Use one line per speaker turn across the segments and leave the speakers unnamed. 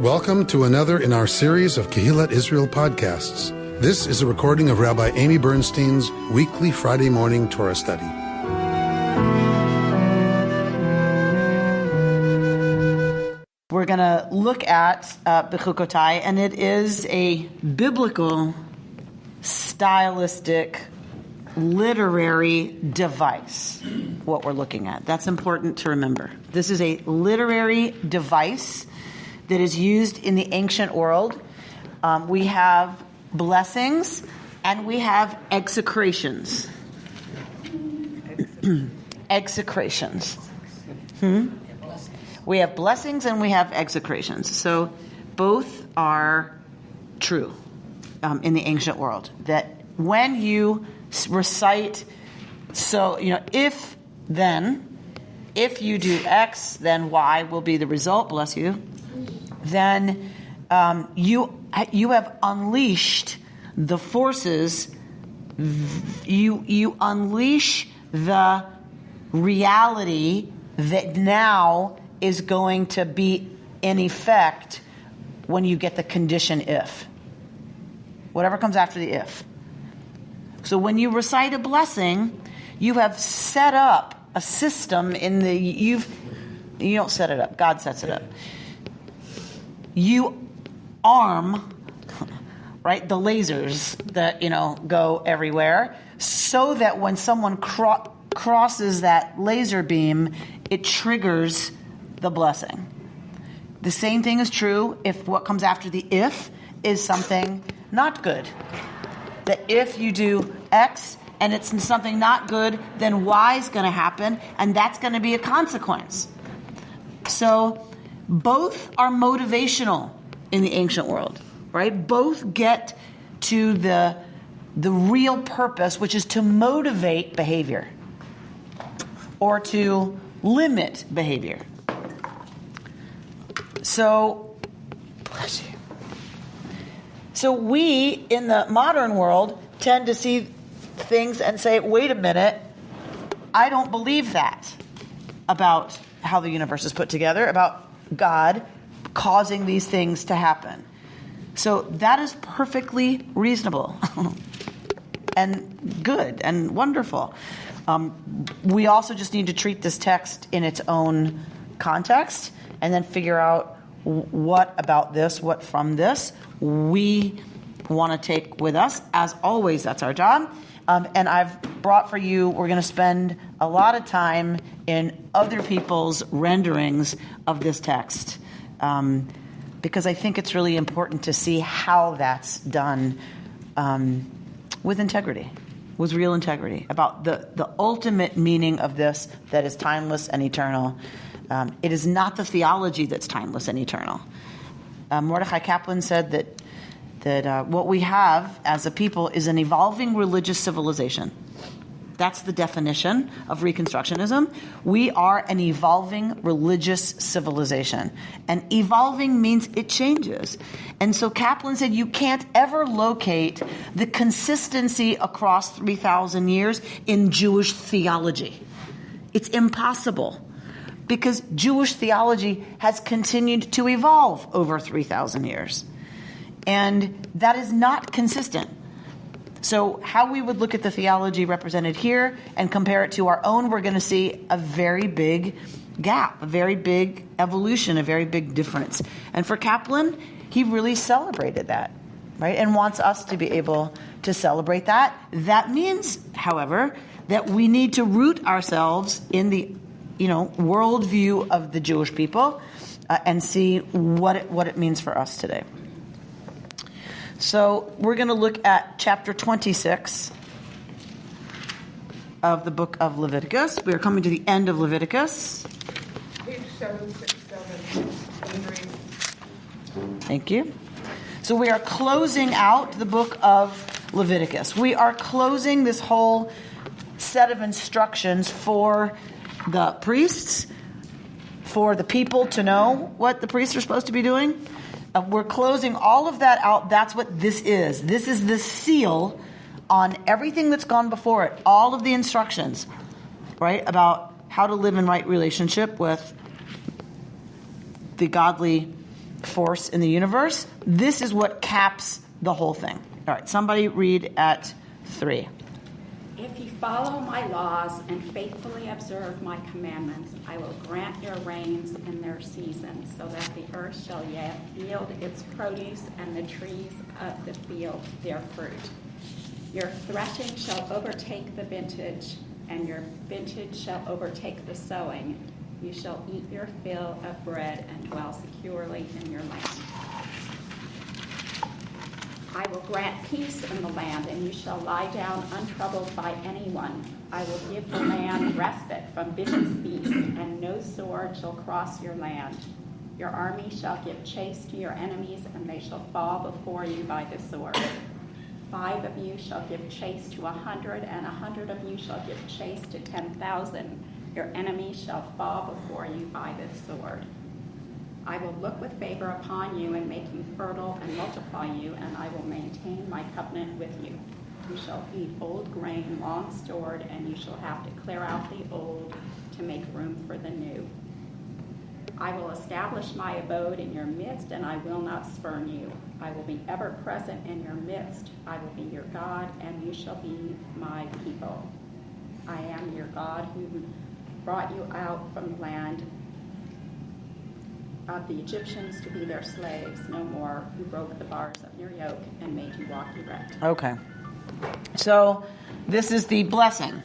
Welcome to another in our series of Kehillat Israel podcasts. This is a recording of Rabbi Amy Bernstein's weekly Friday morning Torah study.
We're going to look at Bechukotai, and it is a biblical, stylistic, literary device, what we're looking at. That's important to remember. This is a literary device that is used in the ancient world. We have blessings and we have execrations. Execrations. We have blessings and we have execrations. So both are true in the ancient world. That when you recite, if you do X, then Y will be the result, bless you, then you have unleashed the forces, you unleash the reality that now is going to be in effect when you get the condition if. Whatever comes after the if. So when you recite a blessing, you have set up a system you don't set it up, God sets it up. You arm, right, the lasers that, go everywhere, so that when someone crosses that laser beam, it triggers the blessing. The same thing is true if what comes after the if is something not good. That if you do X and it's something not good, then Y is going to happen, and that's going to be a consequence. So both are motivational in the ancient world, right? Both get to the real purpose, which is to motivate behavior or to limit behavior. So we, in the modern world, tend to see things and say, wait a minute, I don't believe that about how the universe is put together, about God causing these things to happen. So that is perfectly reasonable and good and wonderful. We also just need to treat this text in its own context and then figure out what about this, what from this we want to take with us. As always, that's our job. And I've brought for you, we're going to spend a lot of time in other people's renderings of this text, because I think it's really important to see how that's done with integrity, with real integrity, about the ultimate meaning of this that is timeless and eternal. It is not the theology that's timeless and eternal. Mordechai Kaplan said that what we have as a people is an evolving religious civilization. That's the definition of Reconstructionism. We are an evolving religious civilization. And evolving means it changes. And so Kaplan said you can't ever locate the consistency across 3,000 years in Jewish theology. It's impossible, because Jewish theology has continued to evolve over 3,000 years. And that is not consistent. So how we would look at the theology represented here and compare it to our own, we're going to see a very big gap, a very big evolution, a very big difference. And for Kaplan, he really celebrated that, right? And wants us to be able to celebrate that. That means, however, that we need to root ourselves in the worldview of the Jewish people and see what it means for us today. So we're going to look at chapter 26 of the book of Leviticus. We are coming to the end of Leviticus.
Page 767.
Thank you. So we are closing out the book of Leviticus. We are closing this whole set of instructions for the priests, for the people to know what the priests are supposed to be doing. We're closing all of that out. That's what this is. This is the seal on everything that's gone before it. All of the instructions, right, about how to live in right relationship with the godly force in the universe. This is what caps the whole thing. All right, somebody read at 3.
If you follow my laws and faithfully observe my commandments, I will grant your rains in their season, so that the earth shall yield its produce and the trees of the field their fruit. Your threshing shall overtake the vintage, and your vintage shall overtake the sowing. You shall eat your fill of bread and dwell securely in your land. I will grant peace in the land, and you shall lie down untroubled by anyone. I will give the land respite from vicious beasts, and no sword shall cross your land. Your army shall give chase to your enemies, and they shall fall before you by the sword. 5 of you shall give chase to 100, and 100 of you shall give chase to 10,000. Your enemies shall fall before you by the sword. I will look with favor upon you and make you fertile and multiply you, and I will maintain my covenant with you. You shall eat old grain long stored, and you shall have to clear out the old to make room for the new. I will establish my abode in your midst, and I will not spurn you. I will be ever present in your midst. I will be your God, and you shall be my people. I am your God who brought you out from the land of the Egyptians to be their slaves no more, who broke the bars of your yoke and made you walk erect.
Okay. So this is the blessing,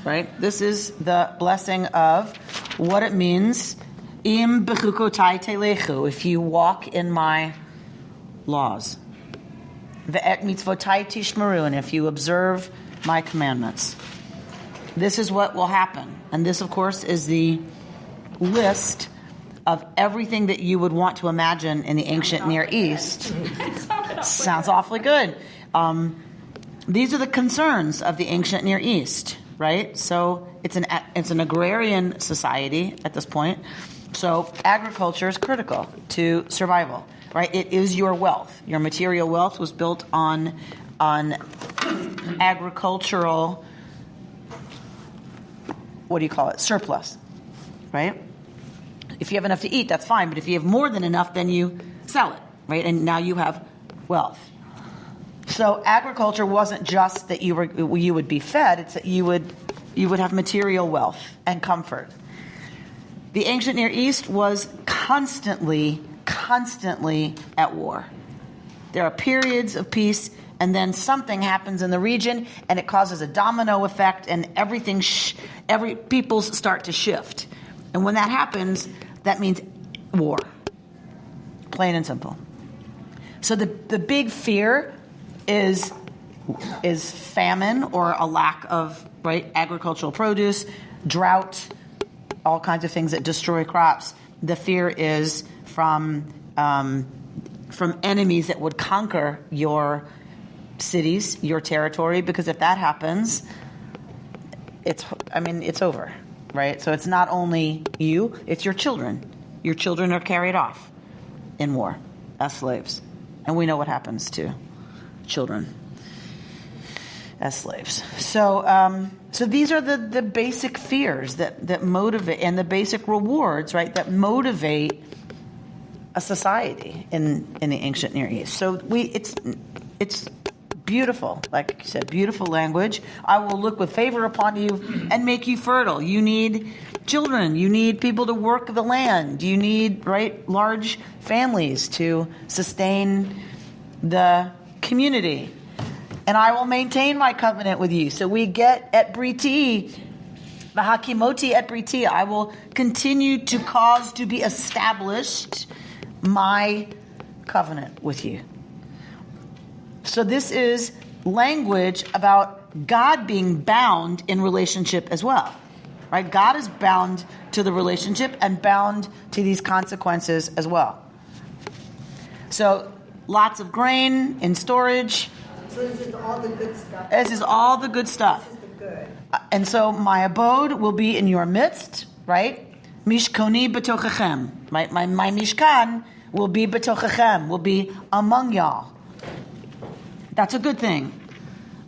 right? This is the blessing of what it means, Im Bechukotai telechu, if you walk in my laws. Ve'et mitzvotai tishmeru, and if you observe my commandments. This is what will happen. And this, of course, is the list of everything that you would want to imagine in the ancient Near East. Sounds awfully good. These are the concerns of the ancient Near East, right? So it's an agrarian society at this point. So agriculture is critical to survival, right? It is your wealth. Your material wealth was built on agricultural, what do you call it? Surplus, right? If you have enough to eat, that's fine. But if you have more than enough, then you sell it, right? And now you have wealth. So agriculture wasn't just that you would be fed; it's that you would have material wealth and comfort. The ancient Near East was constantly at war. There are periods of peace, and then something happens in the region, and it causes a domino effect, and peoples start to shift. And when that happens, that means war. Plain and simple. So the big fear is famine, or a lack of agricultural produce, drought, all kinds of things that destroy crops. The fear is from enemies that would conquer your cities, your territory, because if that happens, it's over, right? So it's not only you, it's your children. Your children are carried off in war as slaves. And we know what happens to children as slaves. So these are the basic fears that motivate, and the basic rewards, right, that motivate a society in the ancient Near East. So it's beautiful, like you said, beautiful language. I will look with favor upon you and make you fertile. You need children. You need people to work the land. You need large families to sustain the community. And I will maintain my covenant with you. So we get at Briti, the Hakimoti at Briti, I will continue to cause to be established my covenant with you. So this is language about God being bound in relationship as well, right? God is bound to the relationship and bound to these consequences as well. So lots of grain in storage.
So this is all the good stuff.
This is all the good stuff.
This is the good.
And so my abode will be in your midst, right? Mishkoni betochechem, right? My mishkan will be betochechem, will be among y'all. That's a good thing,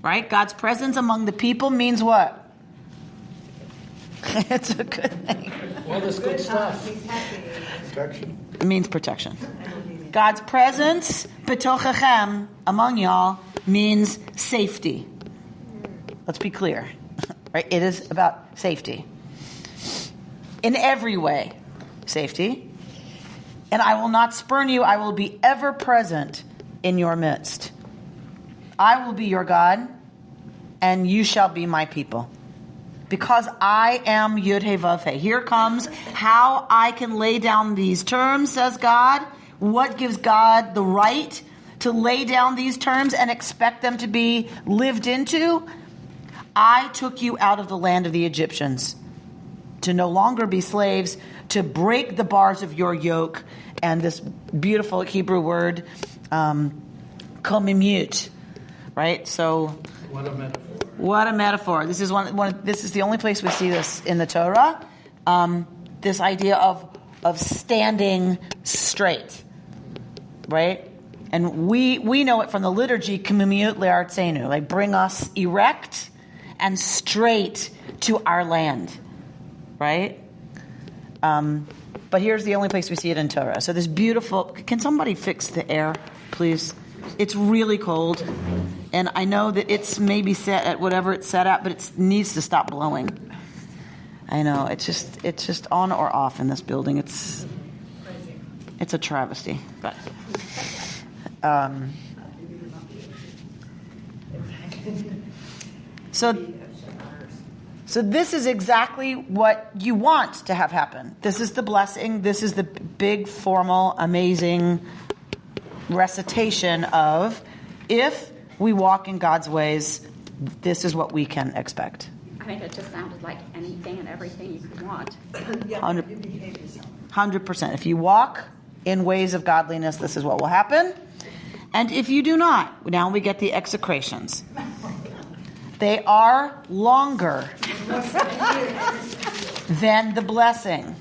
right? God's presence among the people means what? It's a good thing.
Well, there's good stuff.
He's happy.
Protection.
It means protection. God's presence, betochachem, among y'all, means safety. Let's be clear. Right? It is about safety. In every way, safety. And I will not spurn you. I will be ever present in your midst. I will be your God, and you shall be my people. Because I am Yud-Heh-Vav-Heh. Here comes how I can lay down these terms, says God. What gives God the right to lay down these terms and expect them to be lived into? I took you out of the land of the Egyptians to no longer be slaves, to break the bars of your yoke. And this beautiful Hebrew word, komimut, right? So,
What a metaphor.
what a metaphor! This is this is the only place we see this in the Torah. This idea of standing straight, right? And we know it from the liturgy, komimut le'artzenu, like bring us erect and straight to our land, right? But here's the only place we see it in Torah. So this beautiful... Can somebody fix the air, please? It's really cold. And I know that it's maybe set at whatever it's set at, but it needs to stop blowing. I know. It's just on or off in this building. It's a travesty. But So this is exactly what you want to have happen. This is the blessing. This is the big, formal, amazing recitation of, if we walk in God's ways, this is what we can expect.
I think it just sounded like anything and everything you could want.
100%. If you walk in ways of godliness, this is what will happen. And if you do not, now we get the execrations. They are longer than the blessing.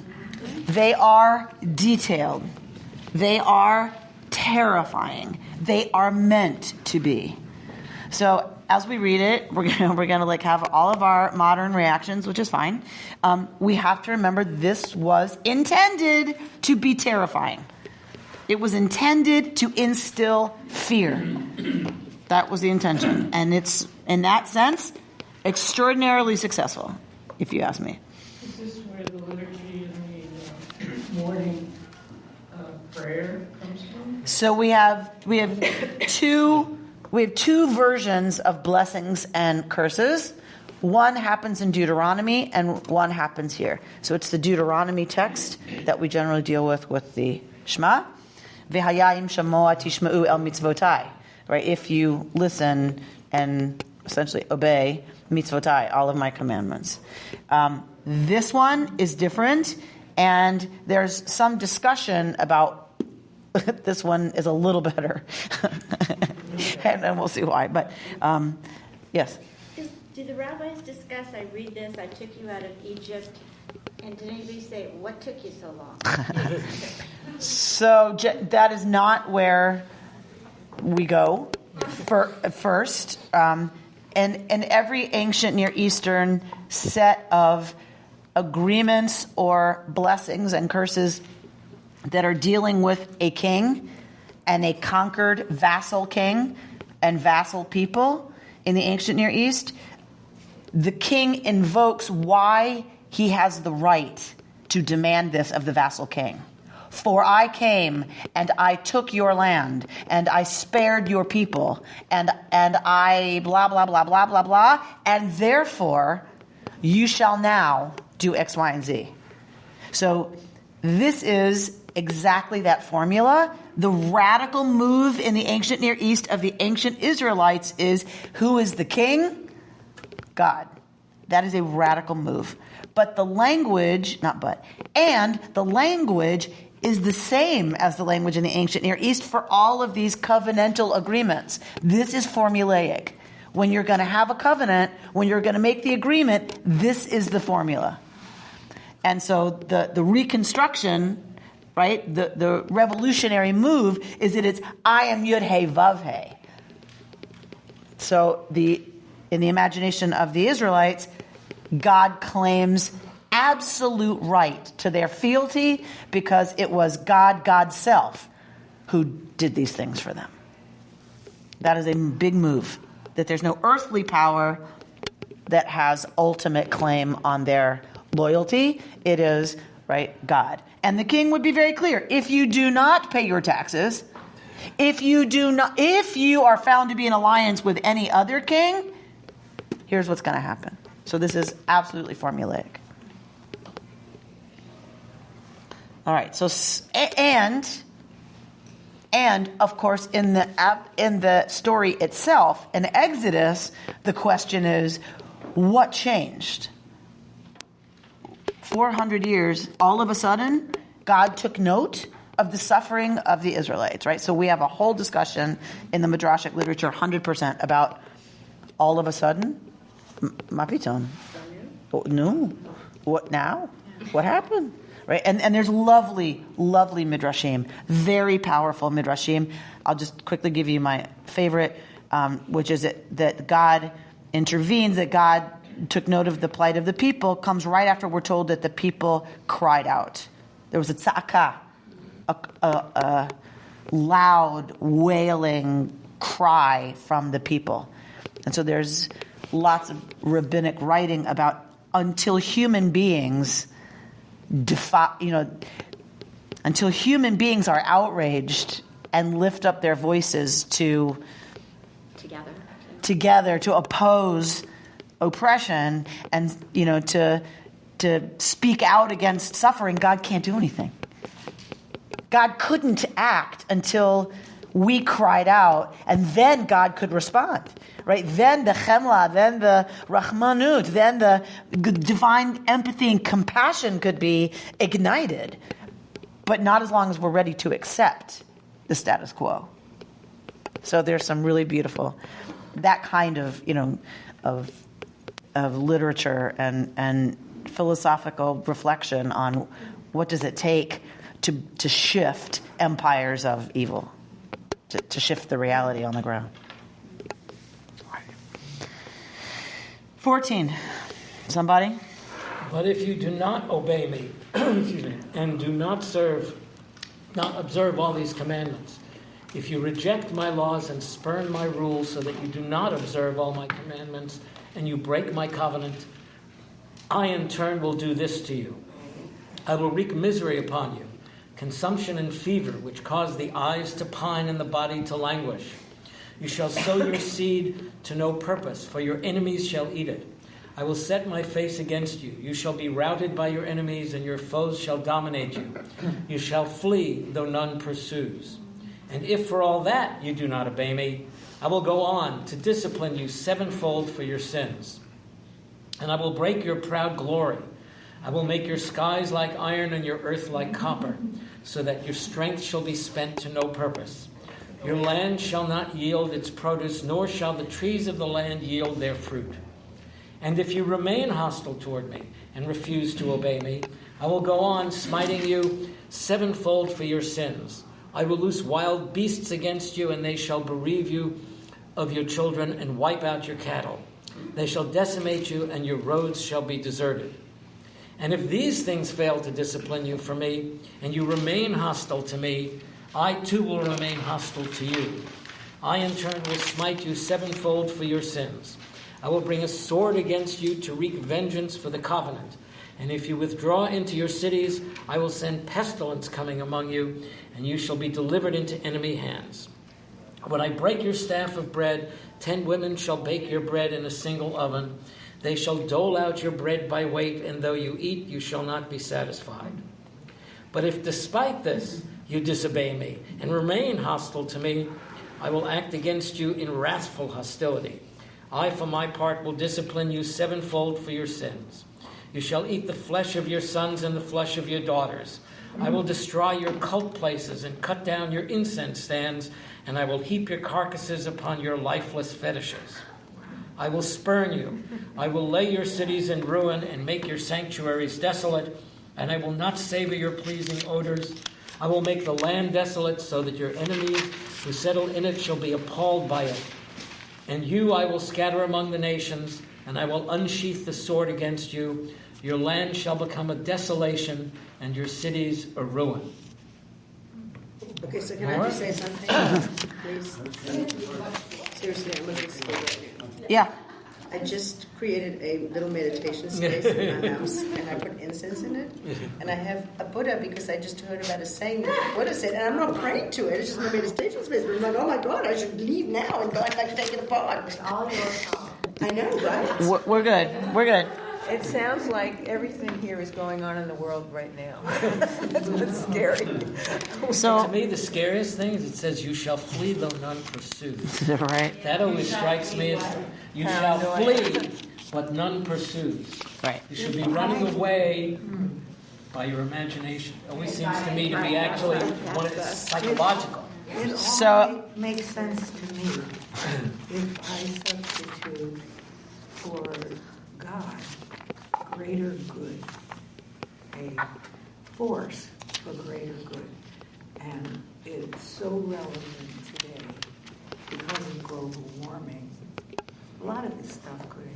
They are detailed. They are terrifying. They are meant to be. So as we read it, we're gonna like have all of our modern reactions, which is fine. We have to remember this was intended to be terrifying. It was intended to instill fear. That was the intention. And it's, in that sense, extraordinarily successful, if you ask me.
Is this where the liturgy and the morning prayer comes from?
So we have two versions of blessings and curses. One happens in Deuteronomy and one happens here. So it's the Deuteronomy text that we generally deal with the Shema. V'hayayim shamoa tishma'u el mitzvotai. Right? If you listen and essentially obey mitzvotai, all of my commandments. This one is different, and there's some discussion about this one is a little better. And then we'll see why. But yes.
Do the rabbis discuss, I read this, I took you out of Egypt, and did anybody say, what took you so long?
So that is not where we go first. And every ancient Near Eastern set of agreements or blessings and curses that are dealing with a king and a conquered vassal king and vassal people in the ancient Near East, the king invokes why he has the right to demand this of the vassal king. For I came and I took your land and I spared your people and I blah, blah, blah, blah, blah, blah, and therefore you shall now do X, Y, and Z. So this is exactly that formula. The radical move in the ancient Near East of the ancient Israelites is, who is the king? God. That is a radical move. But the language, the language is the same as the language in the ancient Near East for all of these covenantal agreements. This is formulaic. When you're going to have a covenant, when you're going to make the agreement, this is the formula. And so the reconstruction, right, the revolutionary move is that it's, I am Yud-Heh-Vav-Heh. So in the imagination of the Israelites, God claims absolute right to their fealty because it was God, God's self, who did these things for them. That is a big move, that there's no earthly power that has ultimate claim on their loyalty. It is, right, God. And the king would be very clear. If you do not pay your taxes, if you are found to be in alliance with any other king, here's what's going to happen. So this is absolutely formulaic. All right. So and of course in the story itself, in Exodus, the question is, what changed? 400 years, all of a sudden, God took note of the suffering of the Israelites, right? So we have a whole discussion in the Midrashic literature, 100%, about all of a sudden, Mapiton. No. What now? What happened? Right? And there's lovely, lovely Midrashim, very powerful Midrashim. I'll just quickly give you my favorite, which is that God intervenes, that God took note of the plight of the people, comes right after we're told that the people cried out. There was a tza'aka, a loud, wailing cry from the people. And so there's lots of rabbinic writing about until human beings until human beings are outraged and lift up their voices together to oppose oppression and to speak out against suffering, God can't do anything. God couldn't act until we cried out, and then God could respond. Right? Then the chemla, then the rachmanut, then the divine empathy and compassion could be ignited. But not as long as we're ready to accept the status quo. So there's some really beautiful, that kind of, of literature and philosophical reflection on what does it take to shift empires of evil, to shift the reality on the ground. 14. Somebody?
But if you do not obey me, and do not observe all these commandments, if you reject my laws and spurn my rules so that you do not observe all my commandments, and you break my covenant, I in turn will do this to you. I will wreak misery upon you, consumption and fever, which cause the eyes to pine and the body to languish. You shall sow your seed to no purpose, for your enemies shall eat it. I will set my face against you. You shall be routed by your enemies, and your foes shall dominate you. You shall flee, though none pursues. And if for all that you do not obey me, I will go on to discipline you sevenfold for your sins. And I will break your proud glory. I will make your skies like iron and your earth like copper, so that your strength shall be spent to no purpose. Your land shall not yield its produce, nor shall the trees of the land yield their fruit. And if you remain hostile toward me and refuse to obey me, I will go on smiting you sevenfold for your sins. I will loose wild beasts against you, and they shall bereave you of your children and wipe out your cattle. They shall decimate you, and your roads shall be deserted. And if these things fail to discipline you for me, and you remain hostile to me, I too will remain hostile to you. I in turn will smite you sevenfold for your sins. I will bring a sword against you to wreak vengeance for the covenant. And if you withdraw into your cities, I will send pestilence coming among you, and you shall be delivered into enemy hands. When I break your staff of bread, 10 women shall bake your bread in a single oven. They shall dole out your bread by weight, and though you eat, you shall not be satisfied. But if despite this you disobey me and remain hostile to me, I will act against you in wrathful hostility. I, for my part, will discipline you sevenfold for your sins. You shall eat the flesh of your sons and the flesh of your daughters. I will destroy your cult places and cut down your incense stands, and I will heap your carcasses upon your lifeless fetishes. I will spurn you. I will lay your cities in ruin and make your sanctuaries desolate, and I will not savor your pleasing odors. I will make the land desolate so that your enemies who settle in it shall be appalled by it. And you I will scatter among the nations, and I will unsheath the sword against you. Your land shall become a desolation, and your cities a ruin.
Okay, so can I just say something, please? Seriously, I'm looking school right now.
Yeah.
I just created a little meditation space in my house, and I put incense in it. And I have a Buddha because I just heard about a saying that Buddha said, and I'm not praying to it, it's just my meditation space. But I'm like, oh my God, I should leave now and go and like take it apart.
It's all your fault.
I know, right?
We're good. We're good.
It sounds like everything here is going on in the world right now. That's what's scary.
So,
To me, the scariest thing is it says, you shall flee though none pursues.
right.
That always strikes me as, you shall flee, but none pursues.
Right.
You should be running away by your imagination. It always seems to me to be actually one of it's psychological.
It
So-
only makes sense to me if I substitute for God greater good, a force for greater good. And it's so relevant today because of global warming. A lot of this stuff could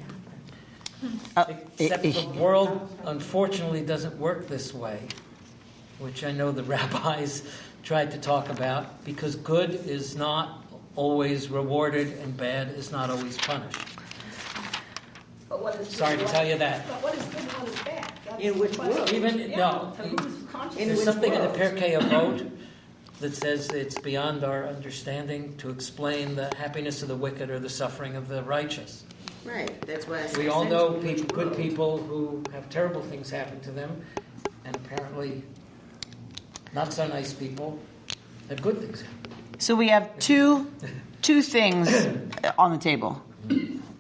happen.
Except the world, unfortunately, doesn't work this way, which I know the rabbis tried to talk about, because good is not always rewarded and bad is not always punished.
But what is
Sorry to tell you that.
But what is good and what is bad? That's
In which
the question.
world?
Even, no,
So who's conscious?
In
there's
which
something in the
world?
Pirkei Avot that says it's beyond our understanding to explain the happiness of the wicked or the suffering of the righteous.
Right, that's why I said
We all know
essentially which
good
world.
people who have terrible things happen to them, and apparently not so nice people have good things happen.
So we have two things on the table,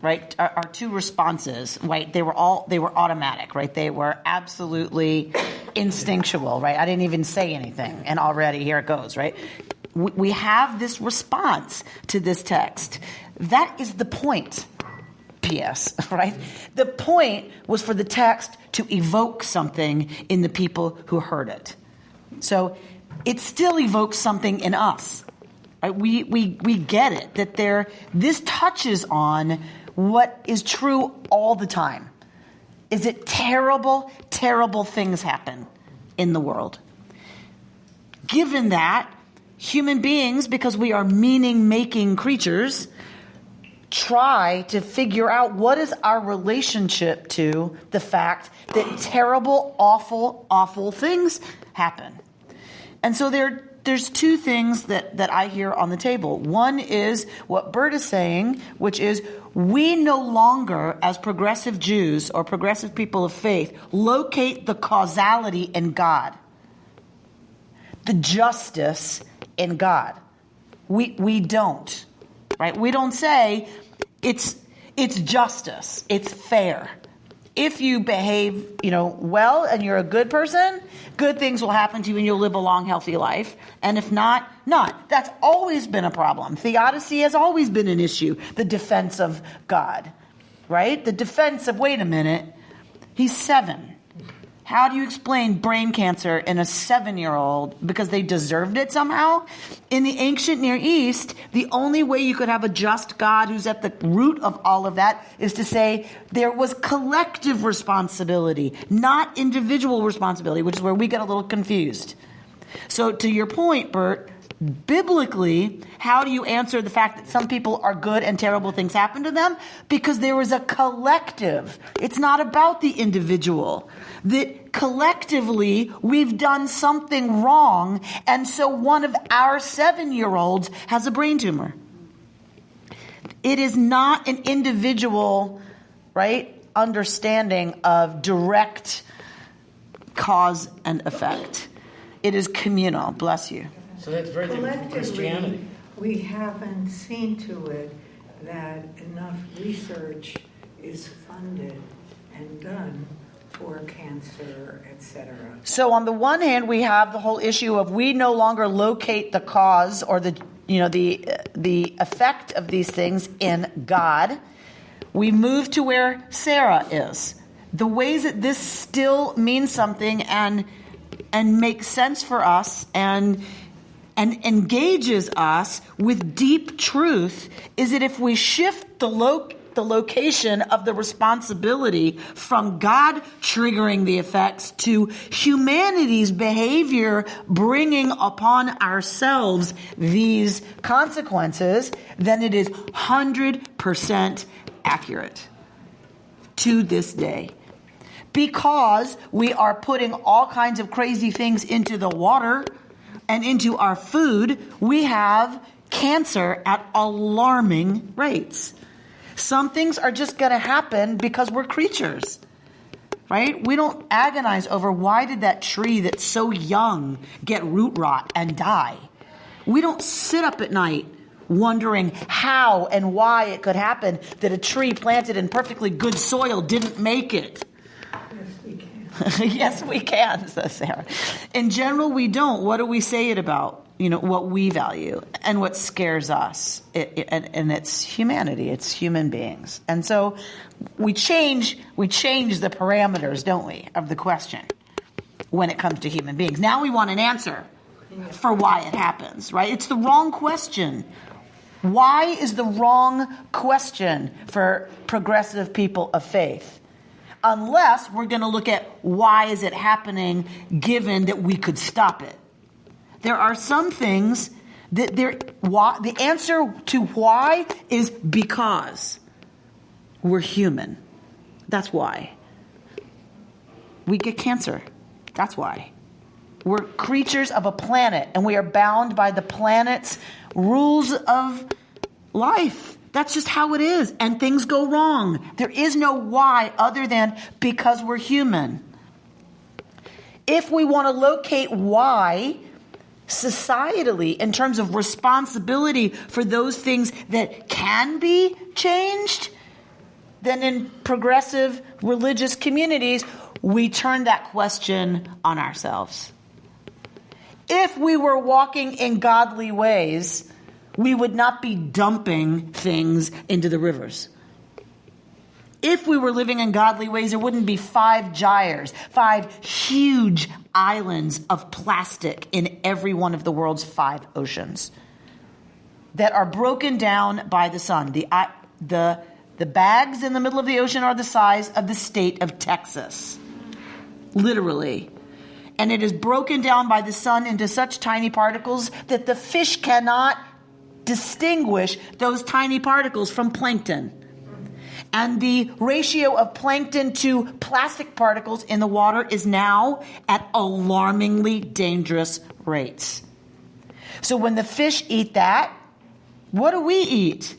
right? Our two responses, right? They were automatic, right? They were absolutely instinctual, right? I didn't even say anything, and already here it goes, right? We have this response to this text. That is the point. P.S., right? The point was for the text to evoke something in the people who heard it. So it still evokes something in us. Right? We get it, that this touches on what is true all the time. Is it terrible, terrible things happen in the world? Given that, human beings, because we are meaning-making creatures, try to figure out what is our relationship to the fact that terrible, awful, awful things happen. And so there's two things that I hear on the table. One is what Bert is saying, which is we no longer, as progressive Jews or progressive people of faith, locate the causality in God, the justice in God. We don't, right? We don't say it's justice, it's fair. If you behave, well, and you're a good person, good things will happen to you and you'll live a long, healthy life. And if not, not. That's always been a problem. Theodicy has always been an issue. The defense of God, right? The defense of, wait a minute, he's 7. How do you explain brain cancer in a 7-year-old because they deserved it somehow? In the ancient Near East, the only way you could have a just God who's at the root of all of that is to say there was collective responsibility, not individual responsibility, which is where we get a little confused. So to your point, Bert, biblically, how do you answer the fact that some people are good and terrible things happen to them? Because there is a collective. It's not about the individual. That collectively we've done something wrong, and so one of our 7-year-olds has a brain tumor. It is not an individual, right, understanding of direct cause and effect. It is communal. Bless you.
So that's very different from Christianity.
We haven't seen to it that enough research is funded and done for cancer, etc.
So on the one hand, we have the whole issue of we no longer locate the cause or the effect of these things in God. We move to where Sarah is. The ways that this still means something and makes sense for us and engages us with deep truth is that if we shift the shift the location of the responsibility from God triggering the effects to humanity's behavior bringing upon ourselves these consequences, then it is 100% accurate to this day. Because we are putting all kinds of crazy things into the water and into our food, we have cancer at alarming rates. Some things are just going to happen because we're creatures, right? We don't agonize over why did that tree that's so young get root rot and die. We don't sit up at night wondering how and why it could happen that a tree planted in perfectly good soil didn't make it. Yes, we can, says Sarah. In general, we don't. What do we say it about? What we value and what scares us. And it's humanity. It's human beings. And so we change the parameters, don't we, of the question when it comes to human beings. Now we want an answer for why it happens, right? It's the wrong question. Why is the wrong question for progressive people of faith? Unless we're going to look at why is it happening given that we could stop it. There are some things that the answer to why is because we're human. That's why. We get cancer. That's why. We're creatures of a planet, and we are bound by the planet's rules of life. That's just how it is. And things go wrong. There is no why other than because we're human. If we want to locate why societally in terms of responsibility for those things that can be changed, then in progressive religious communities, we turn that question on ourselves. If we were walking in godly ways, we would not be dumping things into the rivers. If we were living in godly ways, there wouldn't be 5 gyres, 5 huge islands of plastic in every one of the world's 5 oceans that are broken down by the sun. The bags in the middle of the ocean are the size of the state of Texas, literally. And it is broken down by the sun into such tiny particles that the fish cannot distinguish those tiny particles from plankton. And the ratio of plankton to plastic particles in the water is now at alarmingly dangerous rates. So when the fish eat that, what do we eat?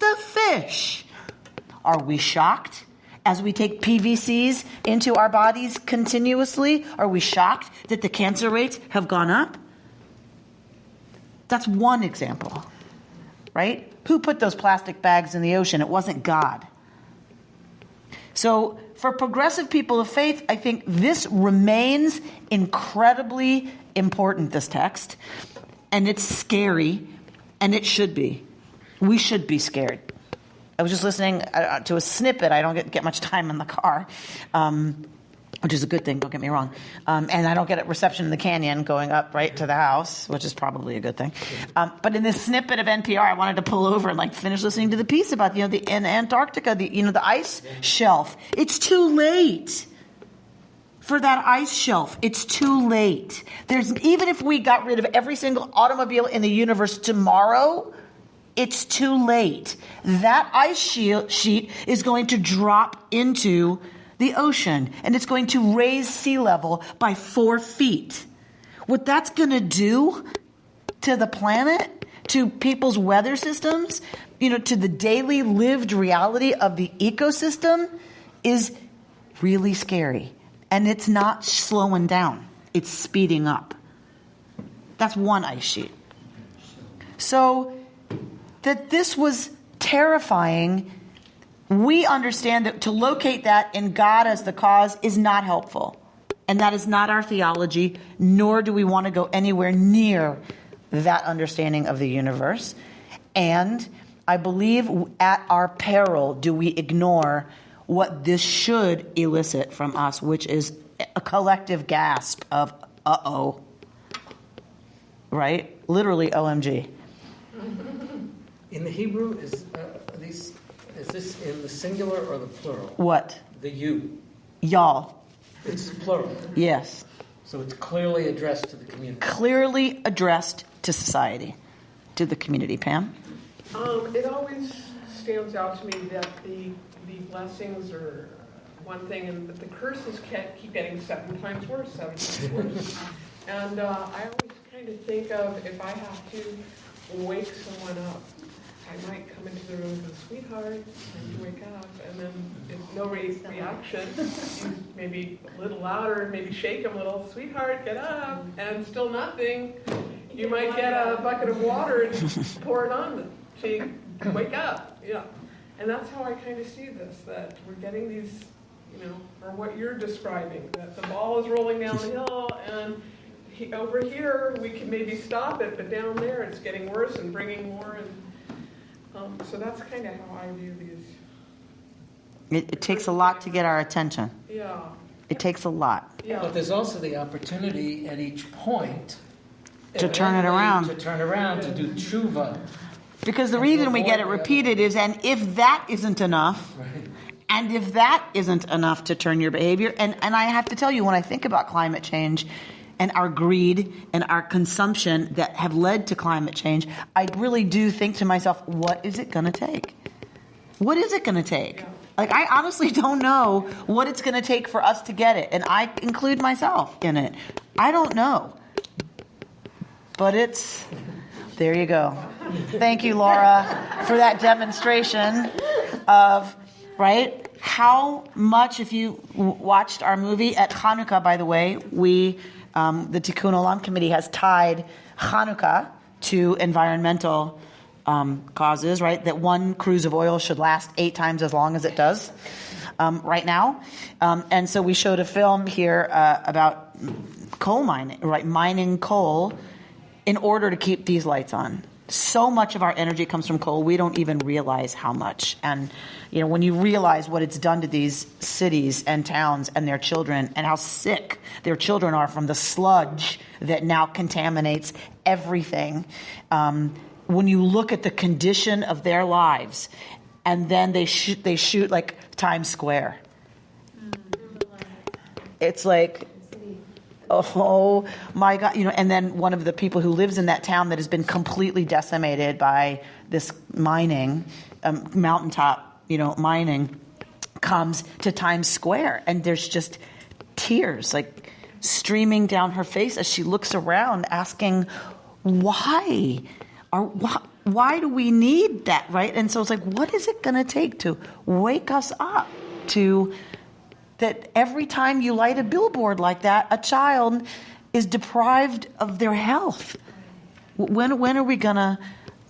The fish. Are we shocked as we take PVCs into our bodies continuously? Are we shocked that the cancer rates have gone up? That's one example, right? Who put those plastic bags in the ocean? It wasn't God. So for progressive people of faith, I think this remains incredibly important, this text. And it's scary, and it should be. We should be scared. I was just listening to a snippet. I don't get much time in the car, which is a good thing, don't get me wrong. And I don't get a reception in the canyon going up right to the house, which is probably a good thing. But in this snippet of NPR, I wanted to pull over and finish listening to the piece about, in Antarctica, the ice shelf. It's too late for that ice shelf. It's too late. Even if we got rid of every single automobile in the universe tomorrow, it's too late. That ice sheet is going to drop into the ocean, and it's going to raise sea level by 4 feet. What that's going to do to the planet, to people's weather systems, to the daily lived reality of the ecosystem is really scary. And it's not slowing down. It's speeding up. That's one ice sheet. So that this was terrifying, we understand that to locate that in God as the cause is not helpful. And that is not our theology, nor do we want to go anywhere near that understanding of the universe. And I believe at our peril do we ignore what this should elicit from us, which is a collective gasp of, uh-oh. Right? Literally, OMG.
In the Hebrew, is these Is this in the singular or the plural?
What?
The you.
Y'all.
It's plural.
Yes.
So it's clearly addressed to the community.
Clearly addressed to society, to the community. Pam?
It always stands out to me that the blessings are one thing, and that the curses keep getting 7 times worse, 7 times worse. And I always kind of think of, if I have to wake someone up, I might come into the room and go, sweetheart, and you wake up, and then if no reaction, you maybe a little louder, maybe shake them a little, sweetheart, get up, and still nothing. You might get a bucket of water and pour it on them to wake up. Yeah. And that's how I kind of see this, that we're getting these, or what you're describing, that the ball is rolling down the hill, and over here we can maybe stop it, but down there it's getting worse and bringing more. And so that's kind of how I view these.
It takes a lot to get our attention.
Yeah.
It takes a lot.
Yeah.
But there's also the opportunity at each point
to turn it around.
To turn around, to do tshuva.
Because the reason we get it repeated is, and if that isn't enough,
right.
And if that isn't enough to turn your behavior, and I have to tell you, when I think about climate change and our greed and our consumption that have led to climate change, I really do think to myself, what is it going to take? What is it going to take?
Yeah.
Like, I honestly don't know what it's going to take for us to get it, and I include myself in it. I don't know. But it's... There you go. Thank you, Laura, for that demonstration of, right, how much, if you watched our movie at Hanukkah, by the way, we, the Tikkun Olam Committee has tied Hanukkah to environmental causes, right, that one cruise of oil should last 8 times as long as it does right now. And so we showed a film here about coal mining, right, mining coal in order to keep these lights on. So much of our energy comes from coal, we don't even realize how much. And, when you realize what it's done to these cities and towns and their children, and how sick their children are from the sludge that now contaminates everything, when you look at the condition of their lives, and then they shoot like Times Square. It's like... Oh my God, and then one of the people who lives in that town that has been completely decimated by this mining, mountaintop, mining, comes to Times Square, and there's just tears like streaming down her face as she looks around asking, why do we need that, right? And so it's like, what is it going to take to wake us up to... that every time you light a billboard like that, a child is deprived of their health. When are we going to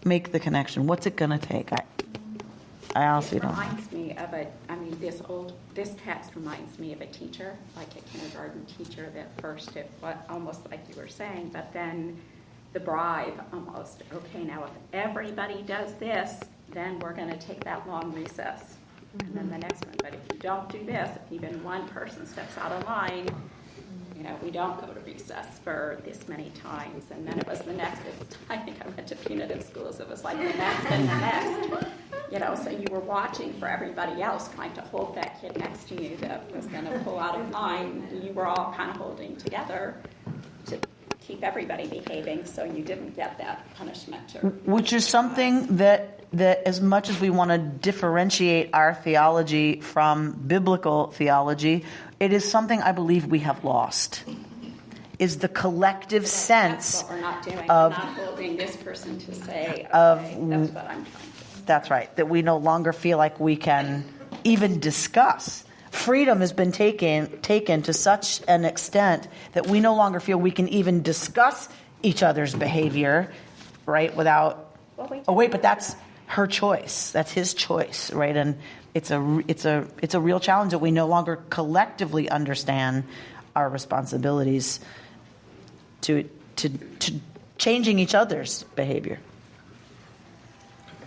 make the connection? What's it going to take? I honestly don't know.
It reminds me of this text reminds me of a teacher, like a kindergarten teacher, that first it was almost like you were saying, but then the bribe almost, okay, now if everybody does this, then we're going to take that long recess. And then the next one, but if you don't do this, if even one person steps out of line, we don't go to recess for this many times. And then it was the next, I think I went to punitive schools, it was like the next and the next. So you were watching for everybody else, trying to hold that kid next to you that was going to pull out of line. You were all kind of holding together to keep everybody behaving so you didn't get that punishment.
Which is something that as much as we want to differentiate our theology from biblical theology, it is something I believe we have lost. Is the collective sense
that's what we're not doing.
of...
We're not holding this person to say, okay,
of,
that's what I'm trying to do.
That's right. That we no longer feel like we can even discuss. Freedom has been taken to such an extent that we no longer feel we can even discuss each other's behavior, right, without... but that's her choice. That's his choice, right? And it's a real challenge that we no longer collectively understand our responsibilities to changing each other's behavior.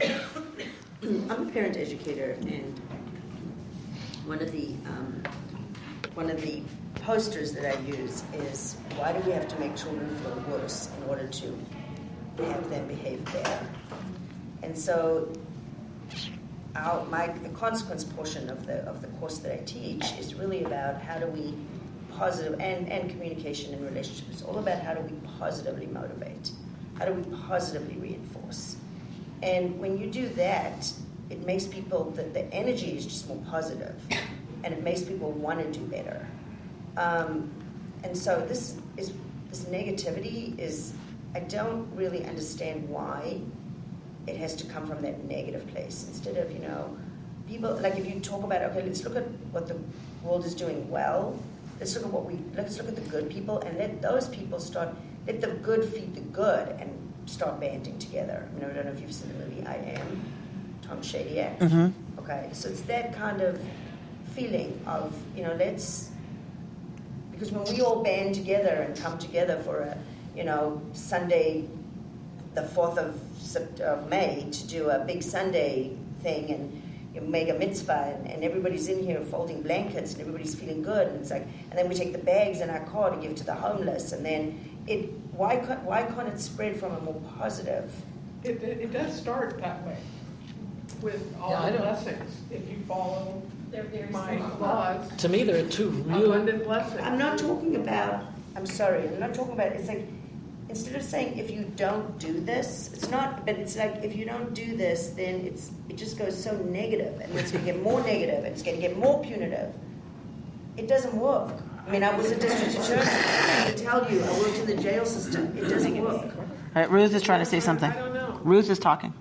I'm a parent educator, and one of the posters that I use is, why do we have to make children feel worse in order to have them behave better? And so the consequence portion of the course that I teach is really about how do we positive and communication and relationships. It's all about how do we positively motivate, how do we positively reinforce, and when you do that, it makes people the energy is just more positive, and it makes people want to do better. And so this negativity is, I don't really understand why it has to come from that negative place. Instead of, people, like if you talk about, okay, let's look at what the world is doing well, let's look at the good people, and let those people let the good feed the good and start banding together. I don't know if you've seen the movie I Am, Tom Shadyac.
Mm-hmm.
Okay, so it's that kind of feeling of, because when we all band together and come together for a, Sunday, the 4th of May, to do a big Sunday thing and make a mitzvah, and everybody's in here folding blankets and everybody's feeling good, and it's like, and then we take the bags in our car to give to the homeless, and then why can't it spread from a more positive?
It does start that way with all the blessings. If you follow my laws,
To me, there are two real.
abundant blessings.
I'm not talking about, it's like, instead of saying if you don't do this, it's not, but it's like if you don't do this, then it just goes so negative, and it's going to get more negative, and it's going to get more punitive. It doesn't work. I was a district attorney. I can tell you, I worked in the jail system. It doesn't work.
All right, Ruth is trying to say something.
I don't know.
Ruth is talking.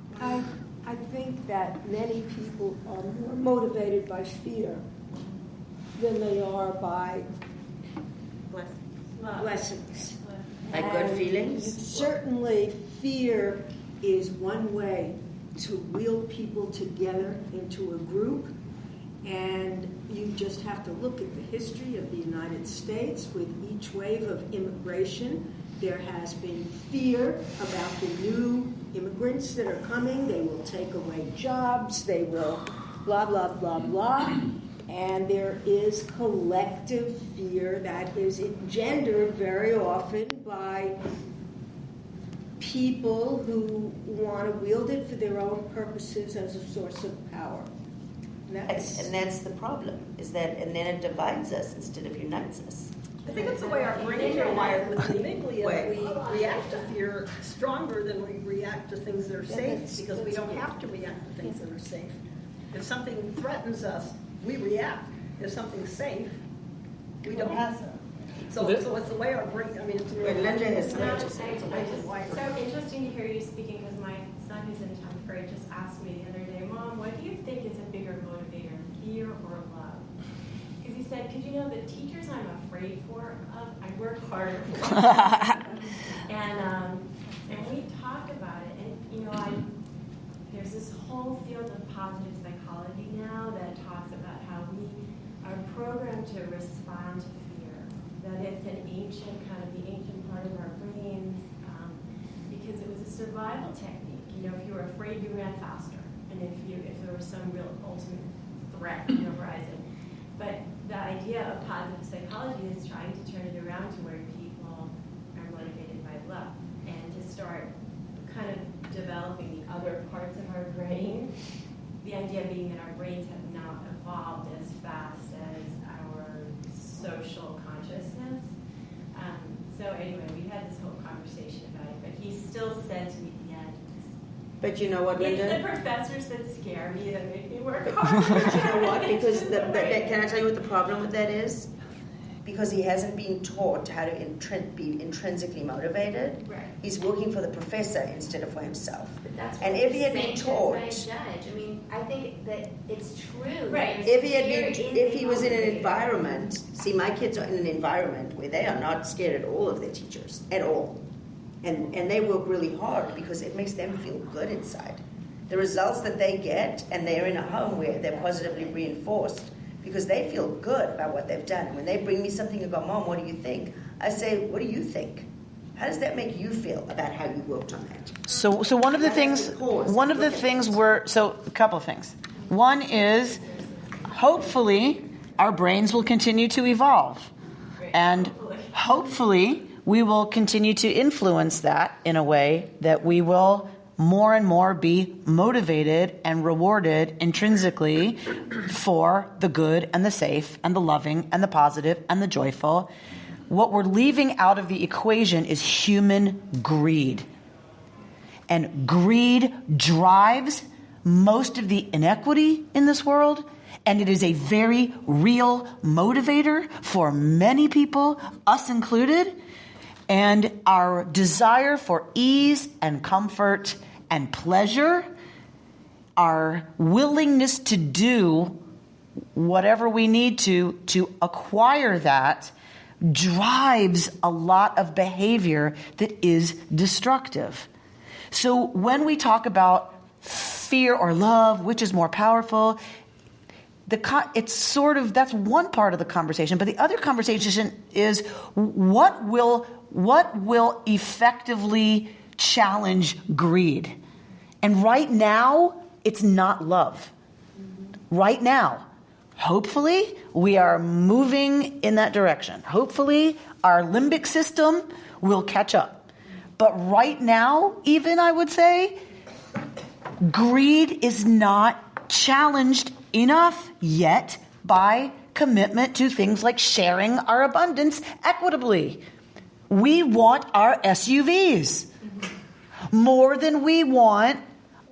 I think that many people are more motivated by fear than they are by blessings.
Like good feelings?
Certainly, fear is one way to wheel people together into a group, and you just have to look at the history of the United States. With each wave of immigration, there has been fear about the new immigrants that are coming. They will take away jobs, they will blah, blah, blah, blah. And there is collective fear that is engendered very often by people who want to wield it for their own purposes as a source of power.
And that's the problem, and then it divides us instead of unites us.
I think it's the way our brains are wired with the amygdala. We react to fear stronger than we react to things that are safe, because we don't have to react to things that are safe. If something threatens us, we react. If something's safe, we don't. So it's the way our brain, it's the way
Linda has
it's a way we're wired.
So interesting to hear you speaking, because my son who's in 10th grade just asked me the other day, Mom, what do you think is a bigger motivator, fear or love? Because he said, because the teachers I'm afraid of, I work harder for. And we talk about it, and there's this whole field of positive psychology now that talks about how we are programmed to respond to fear. That it's an ancient part of our brains, because it was a survival technique. If you were afraid, you ran faster, and if there was some real ultimate threat on the horizon. But the idea of positive psychology is trying to turn it around to where people are motivated by love, and to start kind of developing the other parts of our brain. The idea being that our brains have not evolved as fast as our social consciousness. So anyway, we had this whole conversation about it, but he still said to me at the end,
but you know what, Linda?
It's the professors that scare me, that make me work hard.
But you know what? Because can I tell you what the problem with that is? Because he hasn't been taught how to be intrinsically motivated.
Right.
He's working for the professor instead of for himself.
But that's
and
what
if he had been taught,
judge. I think that it's true.
Right.
If he was in an environment, see, my kids are in an environment where they are not scared at all of their teachers at all, and they work really hard because it makes them feel good inside. The results that they get, and they're in a home where they're positively reinforced, because they feel good about what they've done. When they bring me something and go, Mom, what do you think? I say, what do you think? How does that make you feel about how you worked on that?
So one of the things, a couple of things. One is, hopefully, our brains will continue to evolve. And hopefully, we will continue to influence that in a way that we will more and more be motivated and rewarded intrinsically for the good and the safe and the loving and the positive and the joyful. What we're leaving out of the equation is human greed. And greed drives most of the inequity in this world, and it is a very real motivator for many people, us included. And our desire for ease and comfort and pleasure, our willingness to do whatever we need to acquire that, drives a lot of behavior that is destructive. So when we talk about fear or love, which is more powerful, it's sort of, that's one part of the conversation. But the other conversation is what will effectively challenge greed? And right now, it's not love. Right now. Hopefully, we are moving in that direction. Hopefully, our limbic system will catch up. But right now, even I would say, greed is not challenged enough yet by commitment to things like sharing our abundance equitably. We want our SUVs more than we want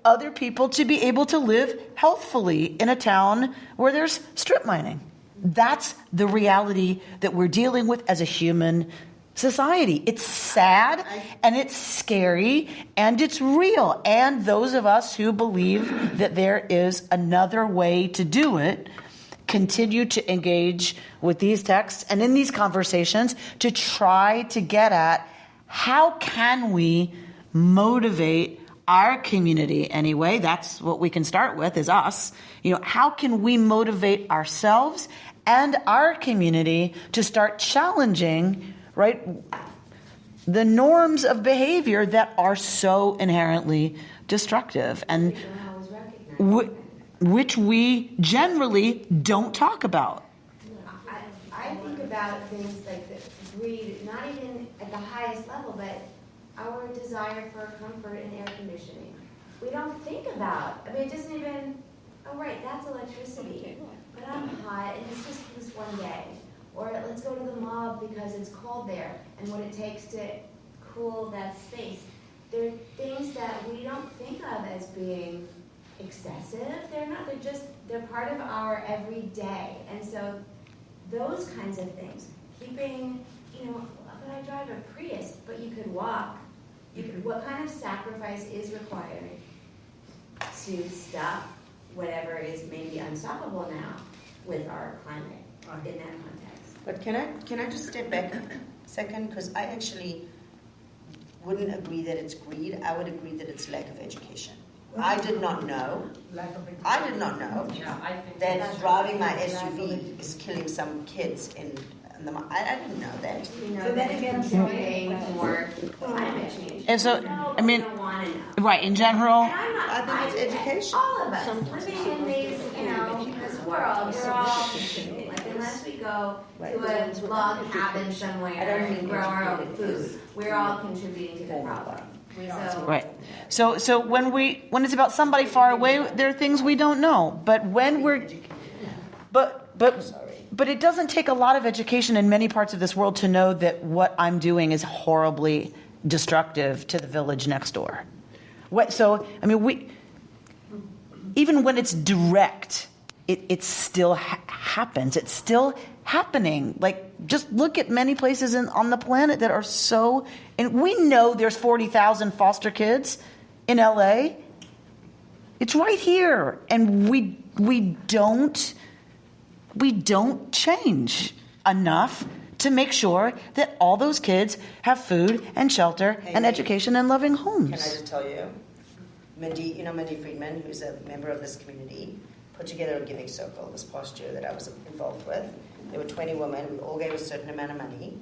other people to be able to live healthfully in a town where there's strip mining. That's the reality that we're dealing with as a human society. It's sad and it's scary and it's real. And those of us who believe that there is another way to do it continue to engage with these texts and in these conversations to try to get at how can we motivate our community anyway. That's what we can start with, is us. How can we motivate ourselves and our community to start challenging, right, the norms of behavior that are so inherently destructive and which we generally don't talk about.
I think about things like the greed, not even at the highest level, but our desire for comfort and air conditioning. We don't think about, it doesn't even, oh right, that's electricity, but I'm hot and it's just this one day. Or let's go to the mall because it's cold there and what it takes to cool that space. There are things that we don't think of as being excessive. They're not, they're part of our everyday. And so those kinds of things, keeping, but I drive a Prius, but you could walk. What kind of sacrifice is required to stop whatever is maybe unstoppable now with our climate in that context?
But can I just step back a second? Because I actually wouldn't agree that it's greed. I would agree that it's lack of education. I did not know that driving my SUV is killing some kids in the. I didn't know that.
So then again, contributing more climate change.
And so, right, in general.
I think it's education.
All of us living in these, this world, we're all contributing. Like, unless we go to a log cabin somewhere and grow our own food, we're all contributing to the problem.
Right. So when it's about somebody far away, there are things we don't know. But when but it doesn't take a lot of education in many parts of this world to know that what I'm doing is horribly destructive to the village next door. Even when it's direct, it still happens. It's still happening. Like, just look at many places on the planet that are so, and we know there's 40,000 foster kids in LA. It's right here, and we don't change enough to make sure that all those kids have food and shelter and education and loving homes.
Can I just tell you, Mindy Friedman, who's a member of this community, put together a giving circle this past year that I was involved with. There were 20 women. We all gave a certain amount of money.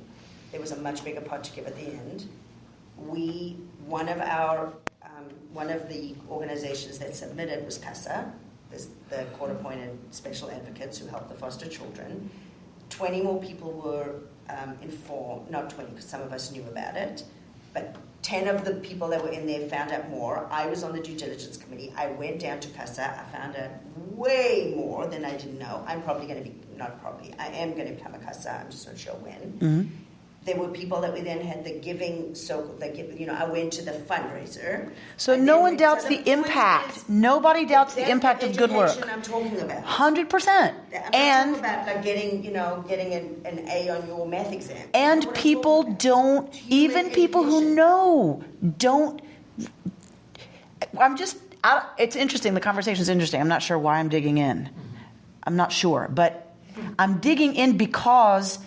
There was a much bigger pot to give at the end. One of the organizations that submitted was CASA, the court-appointed special advocates who help the foster children. 20 more people were informed, not 20 because some of us knew about it, but 10 of the people that were in there found out more. I was on the due diligence committee. I went down to Casa. I found out way more than I didn't know. I'm probably going to be, not probably, I am going to become a Casa. I'm just not sure when.
Mm-hmm.
There were people that we then had the giving, I went to the fundraiser.
So no one doubts the impact. Nobody doubts the impact of good work.
I'm talking about
100%.
And talking about like getting an A on your math exam.
And people don't, even people who know, don't. It's interesting. The conversation is interesting. I'm not sure why I'm digging in. I'm not sure, but I'm digging in because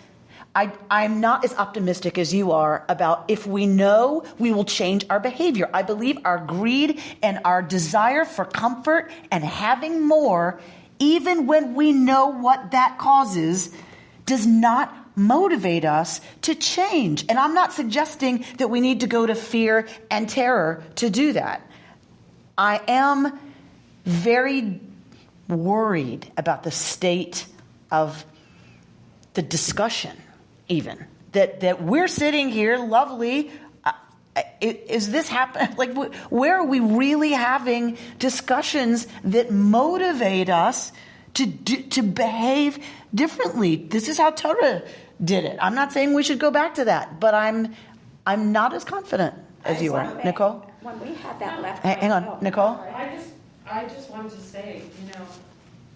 I'm not as optimistic as you are about if we know, we will change our behavior. I believe our greed and our desire for comfort and having more, even when we know what that causes, does not motivate us to change. And I'm not suggesting that we need to go to fear and terror to do that. I am very worried about the state of the discussion. Even that we're sitting here, lovely. Is this happening? Like, where are we really having discussions that motivate us to behave differently? This is how Torah did it. I'm not saying we should go back to that, but I'm not as confident as you are, Nicole.
When we had that left,
hang on, Nicole.
I just wanted to say,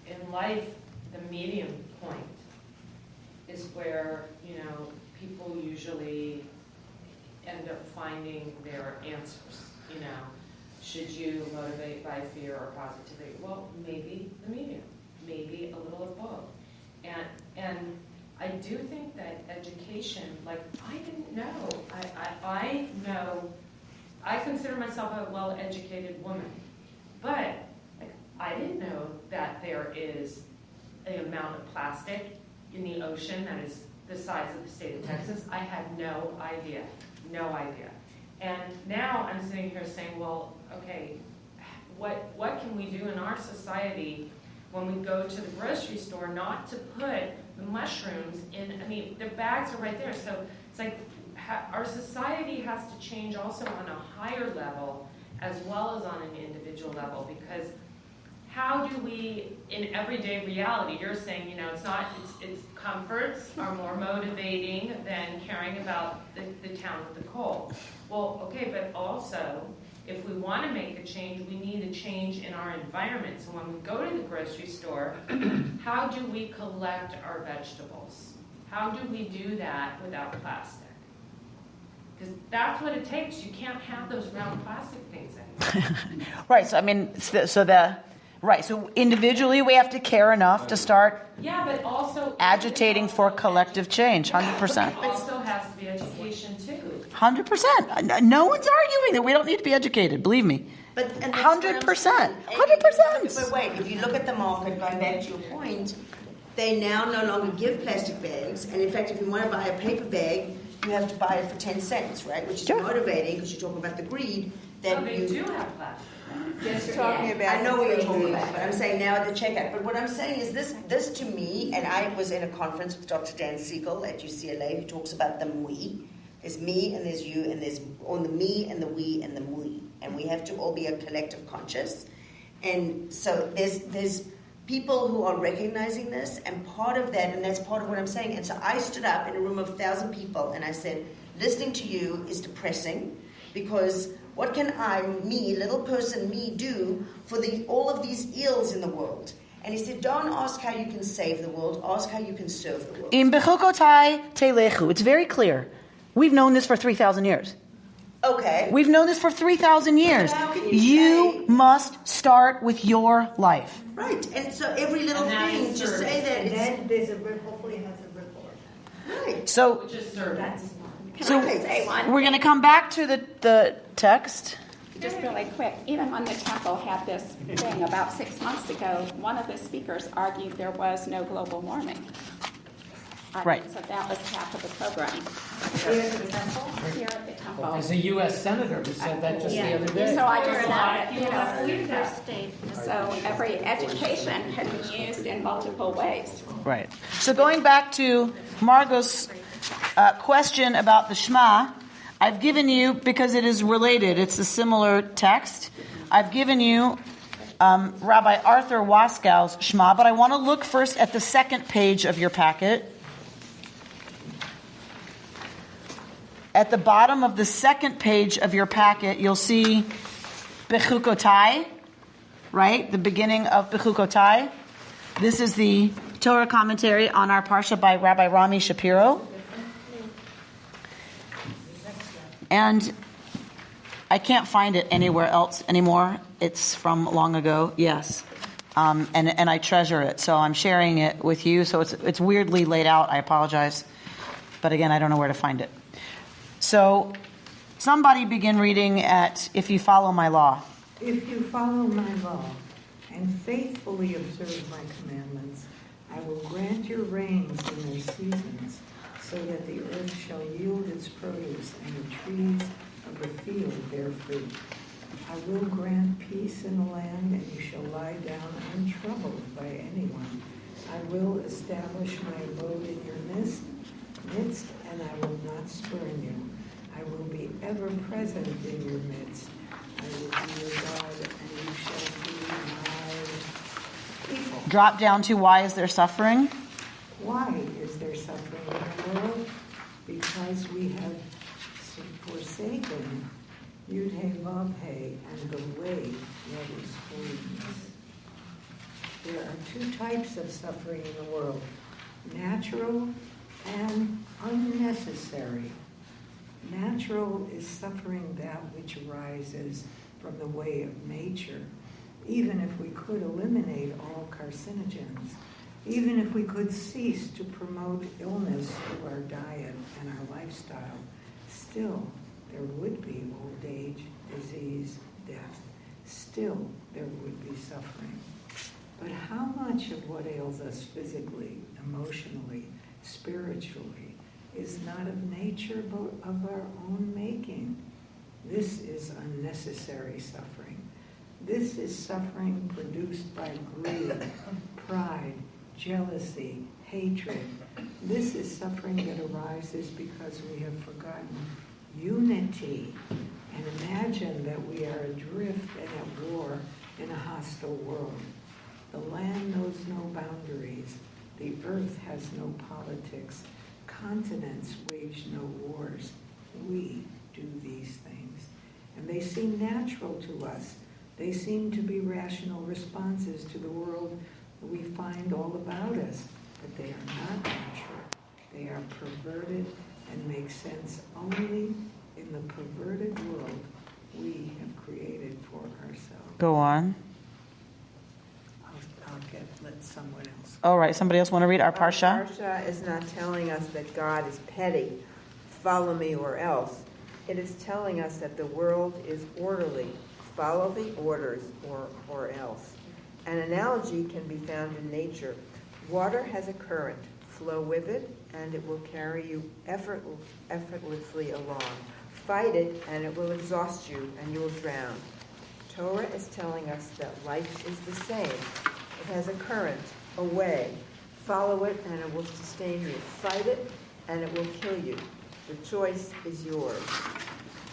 in life, the medium point is where, people usually end up finding their answers. Should you motivate by fear or positivity? Well, maybe the medium, maybe a little of both. And I do think that education, like, I didn't know. I know, I consider myself a well-educated woman, but I didn't know that there is an amount of plastic in the ocean that is the size of the state of Texas. I had no idea. And now I'm sitting here saying, well, okay, what can we do in our society when we go to the grocery store not to put the mushrooms in, the bags are right there. So it's like our society has to change also on a higher level as well as on an individual level, because how do we, in everyday reality, you're saying, it's comforts are more motivating than caring about the town with the coal. Well, okay, but also, if we want to make a change, we need a change in our environment. So when we go to the grocery store, how do we collect our vegetables? How do we do that without plastic? Because that's what it takes. You can't have those round plastic things anymore.
Right, so individually we have to care enough to start
but also
agitating for collective change, 100%.
It also has to be education too.
100%. No one's arguing that we don't need to be educated, believe me. 100%. 100%.
But wait, if you look at the market, going back to your point, they now no longer give plastic bags, and in fact, if you want to buy a paper bag, you have to buy it for 10 cents, right? Which is motivating, because you're talking about the greed. That
they do have plastic.
I know what you're talking about, but I'm saying now at the checkout. But what I'm saying is this to me, and I was in a conference with Dr. Dan Siegel at UCLA, who talks about the we. There's me and there's you, and there's on the me and the we and the we. And we have to all be a collective conscious. And so there's people who are recognizing this, and part of that, and that's part of what I'm saying. And so I stood up in a room of 1,000 people, and I said, listening to you is depressing, because what can I, me, little person, me, do for all of these ills in the world? And he said, don't ask how you can save the world, ask how you can serve the world.
In Bechukotai I, it's very clear. We've known this for 3,000 years.
Okay.
We've known this for 3,000 years. You must start with your life.
Right. And so every little thing, just say that.
And then there's hopefully it has a ripple effect.
Right.
So, we're going to come back to the text.
Just really quick, even when the temple had this thing about 6 months ago, one of the speakers argued there was no global warming.
Right.
So that was half of the program.
Here at the temple?
Here at the temple.
Well, there's a U.S. senator who said that just the other day.
So I just said, so every education can be used in multiple ways.
Right. So going back to Margot's question about the Shema, I've given you, because it is related, it's a similar text, I've given you Rabbi Arthur Waskow's Shema, but I want to look first at the second page of your packet. At the bottom of the second page of your packet, you'll see Bechukotai, right? The beginning of Bechukotai. This is the Torah commentary on our Parsha by Rabbi Rami Shapiro. And I can't find it anywhere else anymore. It's from long ago, yes. And I treasure it, so I'm sharing it with you. So it's weirdly laid out. I apologize. But again, I don't know where to find it. So somebody begin reading at, if you follow my law.
If you follow my law and faithfully observe my commandments, I will grant your rains in their seasons, so that the earth shall yield its produce and the trees of the field bear fruit. I will grant peace in the land, and you shall lie down untroubled by anyone. I will establish my abode in your midst, and I will not spurn you. I will be ever present in your midst. I will be your God, and you shall be my people.
Drop down to why is there suffering?
Why is there suffering in the world? Because we have forsaken Yud He Vav He and the way that is holiness. There are two types of suffering in the world: natural and unnecessary. Natural is suffering that which arises from the way of nature. Even if we could eliminate all carcinogens, even if we could cease to promote illness through our diet and our lifestyle, still there would be old age, disease, death. Still there would be suffering. But how much of what ails us physically, emotionally, spiritually is not of nature but of our own making? This is unnecessary suffering. This is suffering produced by greed, pride, jealousy, hatred. This is suffering that arises because we have forgotten unity and imagine that we are adrift and at war in a hostile world. The land knows no boundaries. The earth has no politics. Continents wage no wars. We do these things. And they seem natural to us. They seem to be rational responses to the world that we find all about us. But they are not natural. They are perverted and make sense only in the perverted world we have created for ourselves.
Go on.
I'll let someone else.
All right, somebody else want to read our Parsha?
Our Parsha is not telling us that God is petty, follow me or else. It is telling us that the world is orderly, follow the orders or else. An analogy can be found in nature. Water has a current. Flow with it, and it will carry you effortlessly along. Fight it, and it will exhaust you, and you will drown. Torah is telling us that life is the same. It has a current, a way. Follow it, and it will sustain you. Fight it, and it will kill you. The choice is yours.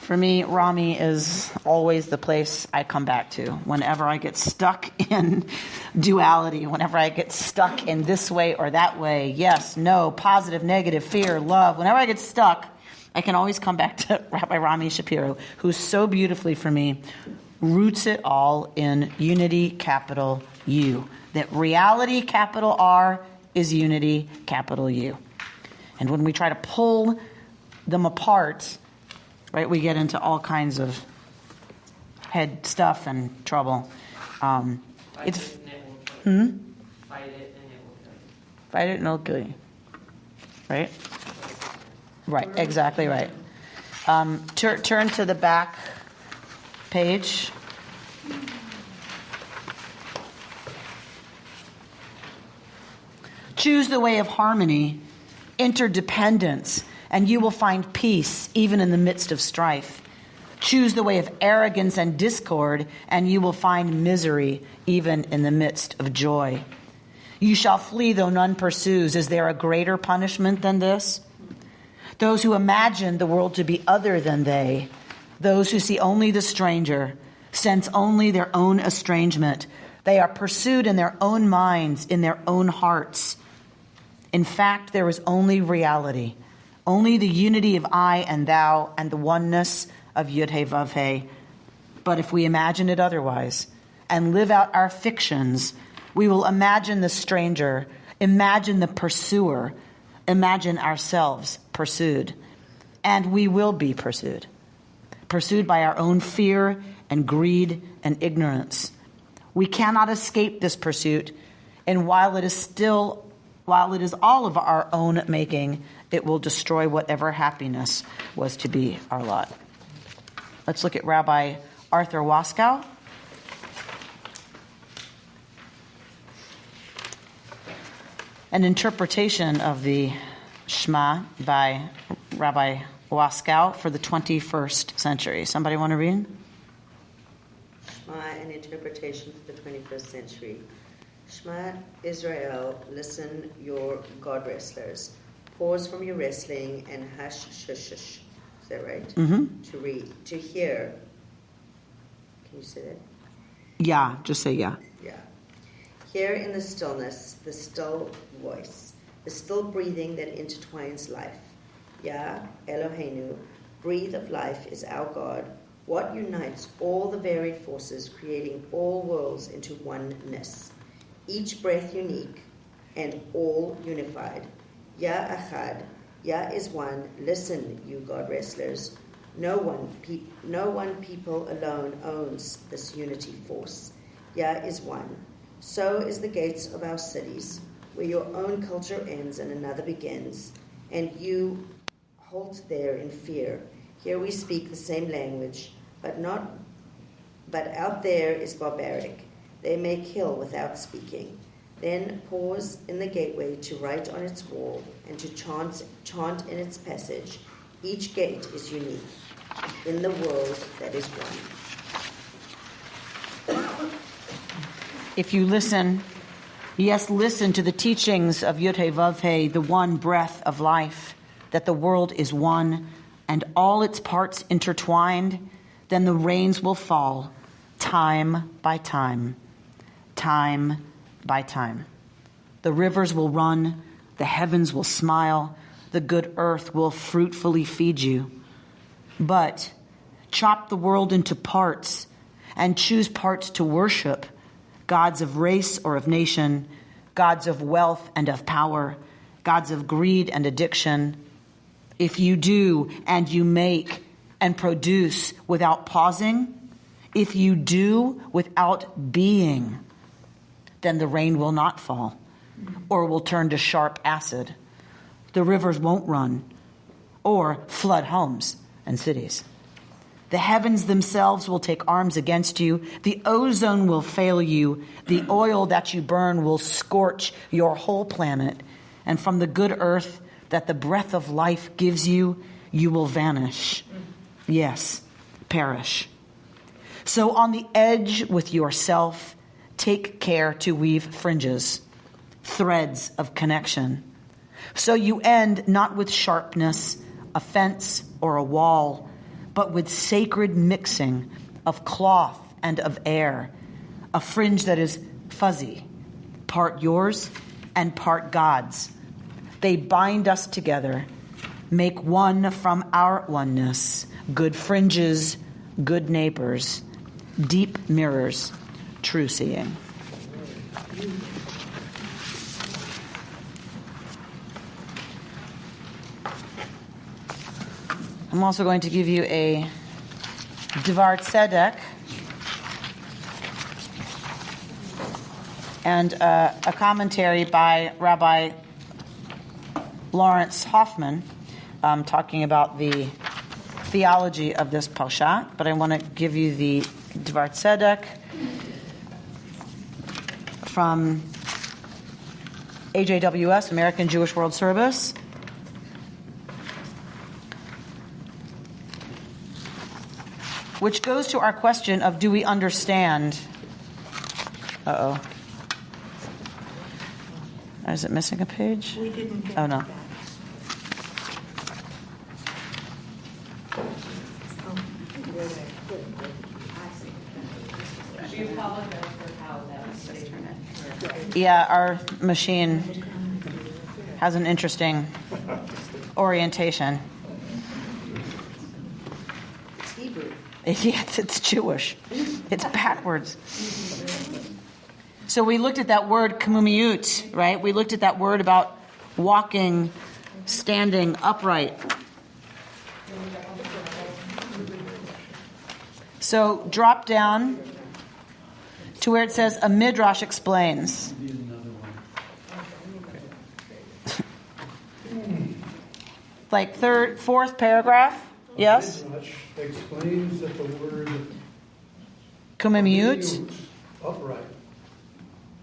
For me, Rami is always the place I come back to whenever I get stuck in duality, whenever I get stuck in this way or that way, yes, no, positive, negative, fear, love. Whenever I get stuck, I can always come back to Rabbi Rami Shapiro, who so beautifully for me roots it all in unity, capital U. That reality, capital R, is unity, capital U. And when we try to pull them apart, right, we get into all kinds of head stuff and trouble. It's
Fight it and it will kill you.
Fight it and it'll kill you. Right? Right, exactly right. Turn to the back page. Choose the way of harmony, interdependence, and you will find peace even in the midst of strife. Choose the way of arrogance and discord, and you will find misery even in the midst of joy. You shall flee though none pursues. Is there a greater punishment than this? those who imagine the world to be other than they, those who see only the stranger, sense only their own estrangement. They are pursued in their own minds, in their own hearts. In fact, there is only reality, only the unity of I and thou and the oneness of Yud-He Vav-He. But if we imagine it otherwise and live out our fictions, we will imagine the stranger, imagine the pursuer, imagine ourselves pursued. And we will be pursued by our own fear and greed and ignorance. We cannot escape this pursuit, and while it is all of our own making, it will destroy whatever happiness was to be our lot. Let's look at Rabbi Arthur Waskow. An interpretation of the Shema by Rabbi Waskow for the 21st century. Somebody want to read?
Shema, an interpretation for the 21st century. Shema Israel, listen, your God wrestlers. Pause from your wrestling and hush, shush, shush. Is that right?
Mm-hmm.
To read, to hear. Can you say that?
Yeah, just say yeah.
Yeah. Hear in the stillness, the still voice, the still breathing that intertwines life. Yah, Eloheinu, breathe of life is our God. What unites all the varied forces, creating all worlds into oneness. Each breath unique and all unified. Yah Achad, Yah is one. Listen, you God wrestlers. No one people alone owns this unity force. Yah is one. So is the gates of our cities, where your own culture ends and another begins, and you halt there in fear. Here we speak the same language, but out there is barbaric. They may kill without speaking. Then pause in the gateway to write on its wall and to chant in its passage. Each gate is unique in the world that is one.
If you listen to the teachings of Yud-He Vav-He, the one breath of life, that the world is one and all its parts intertwined, then the rains will fall time by time, time by time. The rivers will run, the heavens will smile, the good earth will fruitfully feed you. But chop the world into parts and choose parts to worship, gods of race or of nation, gods of wealth and of power, gods of greed and addiction. If you do and you make and produce without pausing, if you do without being, then the rain will not fall or will turn to sharp acid. The rivers won't run or flood homes and cities. The heavens themselves will take arms against you. The ozone will fail you. The oil that you burn will scorch your whole planet. And from the good earth that the breath of life gives you, you will vanish. Yes, perish. So on the edge with yourself, take care to weave fringes, threads of connection. So you end not with sharpness, a fence, or a wall, but with sacred mixing of cloth and of air, a fringe that is fuzzy, part yours and part God's. They bind us together, make one from our oneness, good fringes, good neighbors, deep mirrors, true seeing. I'm also going to give you a Dvar Tzedek and a commentary by Rabbi Lawrence Hoffman talking about the theology of this Parsha, but I want to give you the Dvar Tzedek from AJWS, American Jewish World Service. Which goes to our question of, do we understand? Is it missing a page?
We didn't get
Oh, no.
that.
We apologize for how that was stated.
Yeah, our machine has an interesting orientation.
It's Hebrew.
Yes, it's Jewish. It's backwards. So we looked at that word kamumiut, right? We looked at that word about walking, standing upright. So drop down to where it says a midrash explains. Like fourth paragraph. Yes?
Midrash explains that the word
kamumiut,
upright,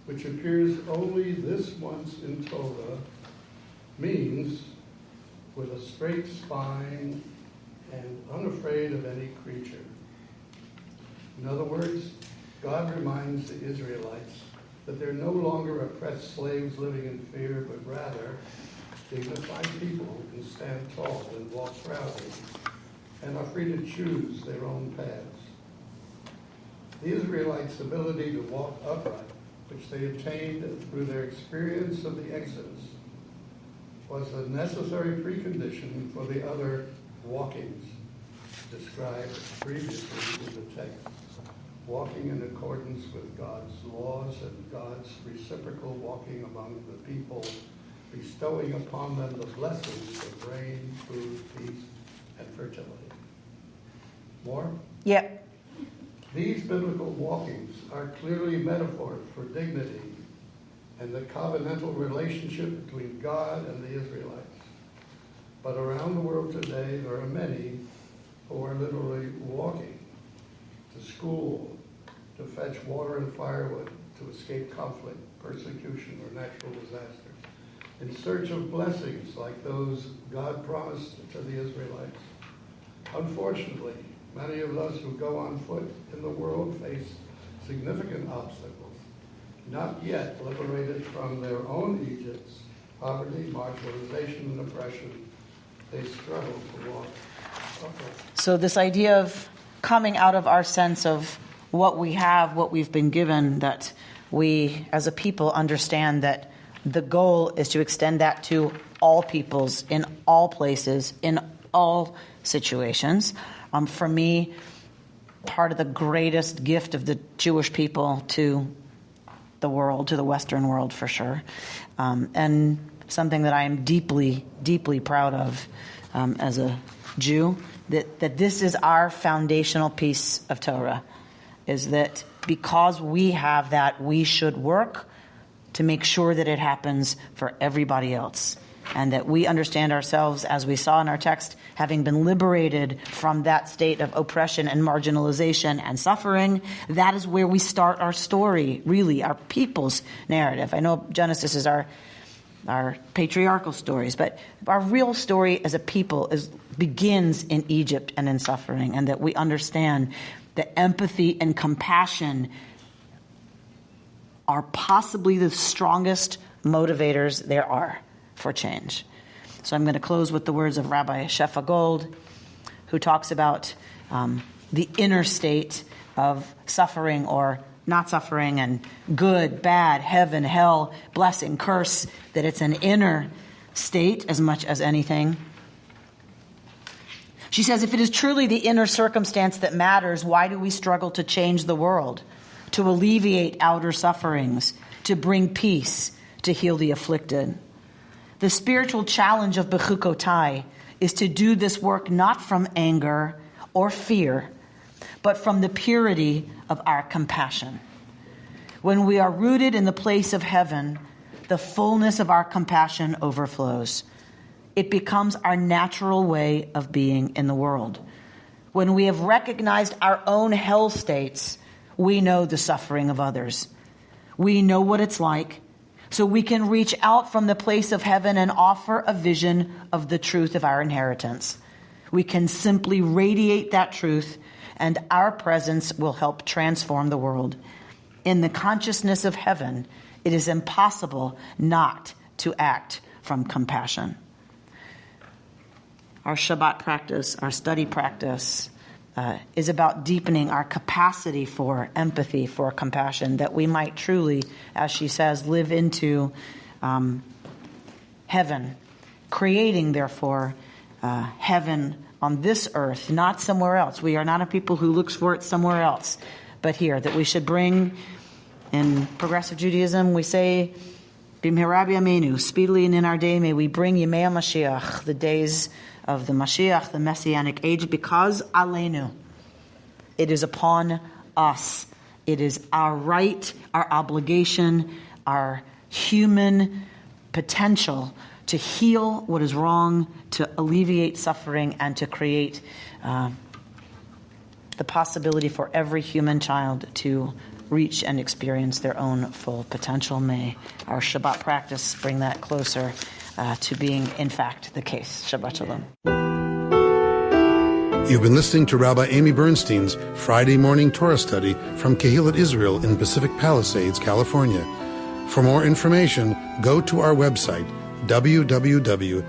which appears only this once in Torah, means with a straight spine and unafraid of any creature. In other words, God reminds the Israelites that they're no longer oppressed slaves living in fear, but rather dignified people who can stand tall and walk proudly and are free to choose their own paths. The Israelites' ability to walk upright, which they obtained through their experience of the Exodus, was a necessary precondition for the other walkings described previously in the text. Walking in accordance with God's laws and God's reciprocal walking among the people, bestowing upon them the blessings of rain, food, peace, and fertility. More?
Yep.
These biblical walkings are clearly metaphors for dignity and the covenantal relationship between God and the Israelites. But around the world today, there are many who are literally walking to school, to fetch water and firewood, to escape conflict, persecution, or natural disasters, in search of blessings like those God promised to the Israelites. Unfortunately, many of us who go on foot in the world face significant obstacles, not yet liberated from their own Egypts, poverty, marginalization, and oppression. They struggle to walk upright.
So this idea of coming out of our sense of what we have, what we've been given, that we as a people understand that the goal is to extend that to all peoples, in all places, in all situations. For me, part of the greatest gift of the Jewish people to the world, to the Western world for sure, and something that I am deeply, deeply proud of as a Jew, that this is our foundational piece of Torah, is that because we have that, we should work to make sure that it happens for everybody else. And that we understand ourselves, as we saw in our text, having been liberated from that state of oppression and marginalization and suffering. That is where we start our story, really, our people's narrative. I know Genesis is our patriarchal stories, but our real story as a people begins in Egypt and in suffering, and that we understand that empathy and compassion are possibly the strongest motivators there are for change. So I'm going to close with the words of Rabbi Shefa Gold, who talks about the inner state of suffering or not suffering, and good, bad, heaven, hell, blessing, curse, that it's an inner state as much as anything. She says, if it is truly the inner circumstance that matters, why do we struggle to change the world, to alleviate outer sufferings, to bring peace, to heal the afflicted? The spiritual challenge of Bechukotai is to do this work not from anger or fear, but from the purity of our compassion. When we are rooted in the place of heaven, the fullness of our compassion overflows. It becomes our natural way of being in the world. When we have recognized our own hell states, we know the suffering of others. We know what it's like, so we can reach out from the place of heaven and offer a vision of the truth of our inheritance. We can simply radiate that truth, and our presence will help transform the world. In the consciousness of heaven, it is impossible not to act from compassion. Our Shabbat practice, our study practice, is about deepening our capacity for empathy, for compassion, that we might truly, as she says, live into heaven, creating, therefore, heaven on this earth, not somewhere else. We are not a people who looks for it somewhere else, but here, that we should bring, in progressive Judaism, we say, B'mehera b'yameinu, speedily and in our day, may we bring Yemei HaMashiach, the days of the Mashiach, the Messianic age, because aleinu, it is upon us. It is our right, our obligation, our human potential to heal what is wrong, to alleviate suffering, and to create the possibility for every human child to reach and experience their own full potential. May our Shabbat practice bring that closer to being, in fact, the case. Shabbat Shalom.
You've been listening to Rabbi Amy Bernstein's Friday morning Torah study from Kehillat Israel in Pacific Palisades, California. For more information, go to our website, www.ourki.org.